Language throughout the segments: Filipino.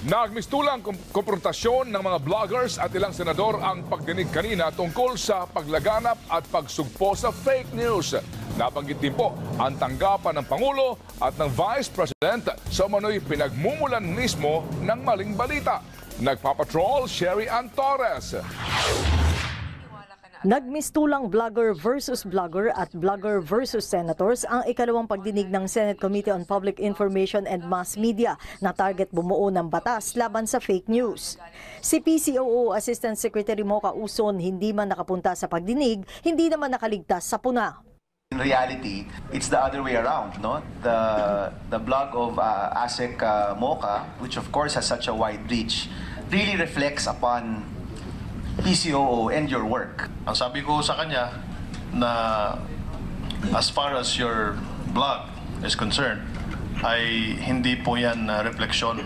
Nagmistulang komprontasyon ng mga vloggers at ilang senador ang pagdinig kanina tungkol sa paglaganap at pagsugpo sa fake news. Nabanggit din po ang tanggapan ng Pangulo at ng Vice President sa umano'y pinagmumulan mismo ng maling balita. Nagpapatrol, Sherry Ann Torres. Nagmistulang vlogger versus vlogger at vlogger versus senators ang ikalawang pagdinig ng Senate Committee on Public Information and Mass Media na target bumuo ng batas laban sa fake news. Si PCOO Assistant Secretary Mocha Uson hindi man nakapunta sa pagdinig, hindi naman nakaligtas sa puna. In reality, it's the other way around, no? The blog of ASEC Mocha, which of course has such a wide reach, really reflects upon PCOO and your work. Ang sabi ko sa kanya na as far as your blog is concerned, ay hindi po yan refleksyon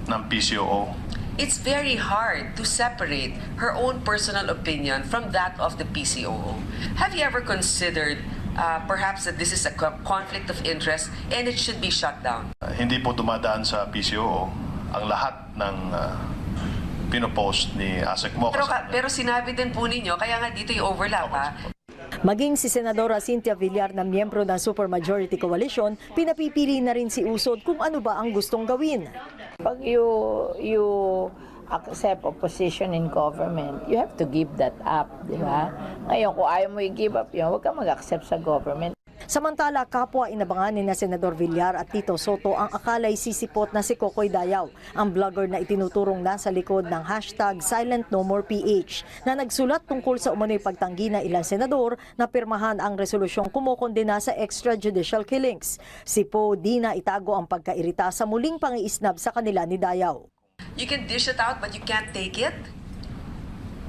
ng PCOO. It's very hard to separate her own personal opinion from that of the PCOO. Have you ever considered perhaps that this is a conflict of interest and it should be shut down? Hindi po dumadaan sa PCOO ang lahat ng pinopost ni ASEC Mocha. Pero sinabi din po ninyo, kaya nga dito yung overlap, ha? Maging si Senadora Cynthia Villar na miyembro ng Supermajority Coalition, pinapipili na rin si Usod kung ano ba ang gustong gawin. Pag you accept a position in government, you have to give that up, di ba? Ngayon, kung ayaw mo i-give up yun, huwag ka mag-accept sa government. Samantala, kapwa inabangan ni na Senador Villar at Tito Soto ang akala'y sisipot na si Kokoy Dayaw, ang vlogger na itinuturong nasa likod ng #SilentNoMorePH na nagsulat tungkol sa umano'y pagtanggi ng ilang senador na pirmahan ang resolusyong kumokondena sa extrajudicial killings. Si Po di na itago ang pagkairita sa muling pangiisnab sa kanila ni Dayaw. You can dish it out but you can't take it.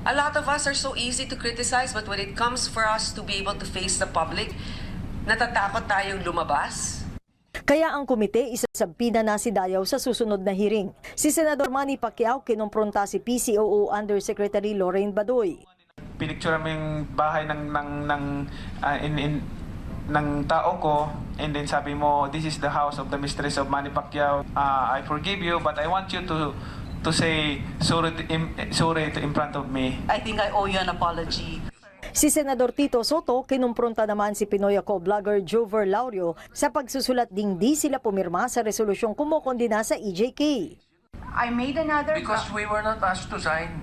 A lot of us are so easy to criticize, but when it comes for us to be able to face the public, natatakot tayong lumabas. Kaya ang komite isasabpina na si Dayaw sa susunod na hearing. Si Senador Manny Pacquiao kinumpronta si PCOO Undersecretary Lorraine Badoy. Pinicture mo yung bahay ng tao ko, and then sabi mo, this is the house of the mistress of Manny Pacquiao. I forgive you, but I want you to say sorry in front of me. I think I owe you an apology. Si Senador Tito Soto kinumpronta naman si Pinoy co-vlogger Jover Laurio sa pagsusulat ding di sila pumirma sa resolusyong kumokondena sa EJK. I made another... Because we were not asked to sign.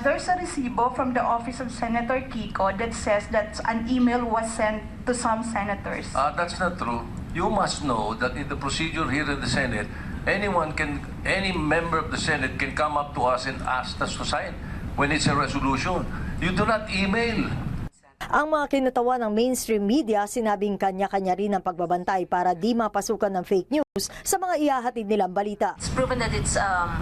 There's a resibo from the office of Senator Kiko that says that an email was sent to some senators. That's not true. You must know that in the procedure here in the Senate, any member of the Senate can come up to us and ask us to sign when it's a resolution. You do not email. Ang mga kinatawa ng mainstream media sinabing kanya-kanya rin ang pagbabantay para di mapasukan ng fake news sa mga ihahatid nilang balita. It's proven that it's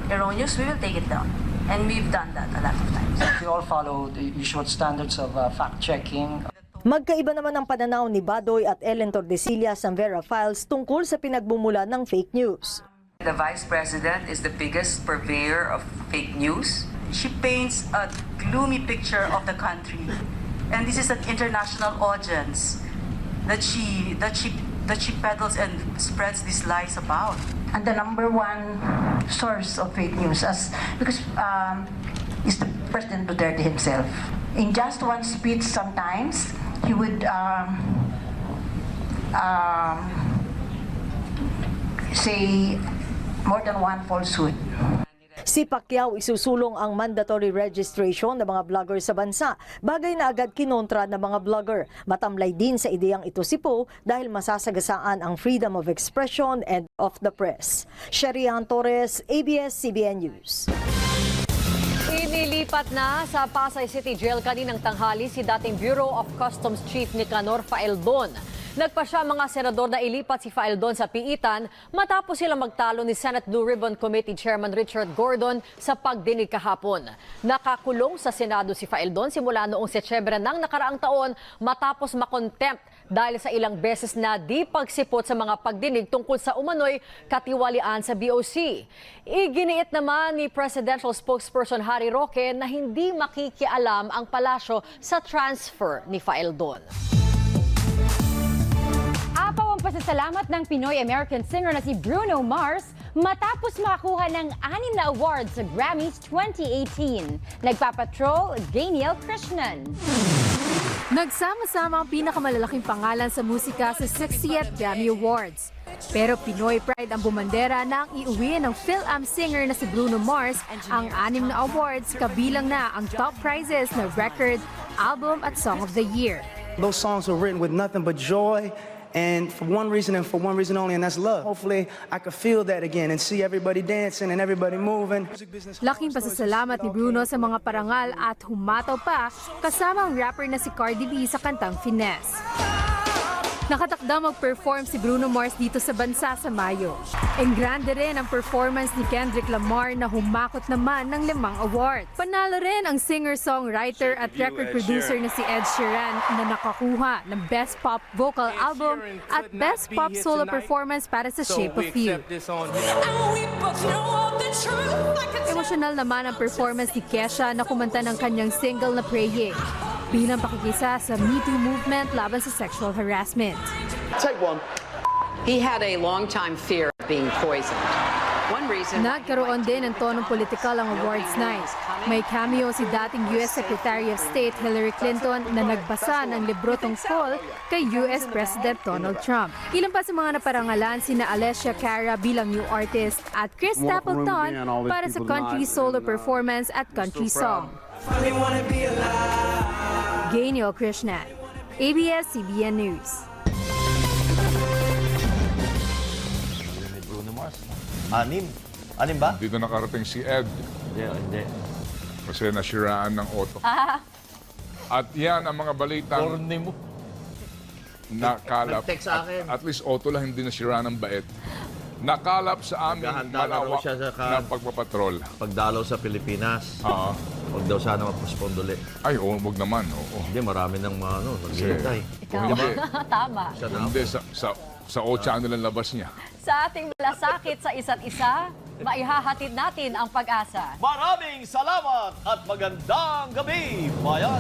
erroneous, we will take it down. And we've done that a lot of times. We all follow the usual standards of fact-checking. Magkaiba naman ang pananaw ni Badoy at Ellen Tordesillas ng Vera Files tungkol sa pinagbumula ng fake news. The Vice President is the biggest purveyor of fake news. She paints a gloomy picture of the country. And this is an international audience that she peddles and spreads these lies about. And the number one source of fake news because is the President Duterte himself. In just one speech sometimes, he would say more than one falsehood. Si Pacquiao isusulong ang mandatory registration ng mga vlogger sa bansa, bagay na agad kinontra ng mga vlogger. Matamlay din sa ideyang ito si Po dahil masasagasaan ang freedom of expression and of the press. Sherry Ann Torres, ABS-CBN News. Inilipat na sa Pasay City Jail kaninang tanghali si dating Bureau of Customs Chief Nicanor Faeldon. Nagpa siya mga senador na ilipat si Faeldon sa piitan matapos sila magtalo ni Senate Blue Ribbon Committee Chairman Richard Gordon sa pagdinig kahapon. Nakakulong sa Senado si Faeldon simula noong Setyembre ng nakaraang taon matapos makontempt dahil sa ilang beses na di pagsipot sa mga pagdinig tungkol sa umano'y katiwalian sa BOC. Iginiit naman ni Presidential Spokesperson Harry Roque na hindi makikialam ang palasyo sa transfer ni Faeldon. Apaw ang pasasalamat ng Pinoy-American singer na si Bruno Mars Matapos makakuha ng 6 na awards sa Grammys 2018, nagpapatrol Daniel Krishnan. Nagsama-sama ang pinakamalalaking pangalan sa musika sa 60th Grammy Awards. Pero Pinoy pride ang bumandera na ang iuwi ng Phil-Am singer na si Bruno Mars ang 6 na awards, kabilang na ang top prizes na record, album at song of the year. Those songs were written with nothing but joy and for one reason and for one reason only, and that's love. Hopefully, I could feel that again and see everybody dancing and everybody moving. Laking pasasalamat ni Bruno sa mga parangal at humataw pa kasama ang rapper na si Cardi B sa kantang Finesse. Nakatakdang mag-perform si Bruno Mars dito sa bansa sa Mayo. Engrande rin ang performance ni Kendrick Lamar na humakot naman ng 5 awards. Panalo rin ang singer-songwriter at record producer na si Ed Sheeran na nakakuha ng Best Pop Vocal Album at Best Pop Solo Performance para sa Shape of You. Emosyonal naman ang performance ni Kesha na kumanta ng kanyang single na Praying bilang pakikisa sa Me Too movement laban sa sexual harassment. Take one. He had a long-time fear of being poisoned. One reason Nagkaroon din ng tonong politikal ang awards night. May cameo si dating U.S. Secretary of State Hillary Clinton na nagbasa ng libro tungkol kay U.S. President Donald Trump. Ilan pa sa mga naparangalan sina Alessia Cara bilang new artist at Chris Stapleton para sa country solo performance at country song. Daniel Krishnan, ABS-CBN News. Bruno Mars. Anim ba? Dito nakarating si Ed. Hindi. Kasi nasiraan ng auto. At yan ang mga balitang Corny mo. nakalap. Nag-text sa akin. At least auto lang hindi nasiraan ng bait. Nakalap sa aming Gahanda na raw malawak siya sa na pagpapatrol. Pagdalaw sa Pilipinas. Oo. Huwag daw sana magpuspondoli. Ay, wag naman. Oo. Hindi, marami nang naghihintay. Hindi. Tama. Hindi, sa O channel ang labas niya. Sa ating malasakit sa isa't isa, maihahatid natin ang pag-asa. Maraming salamat at magandang gabi, bayan!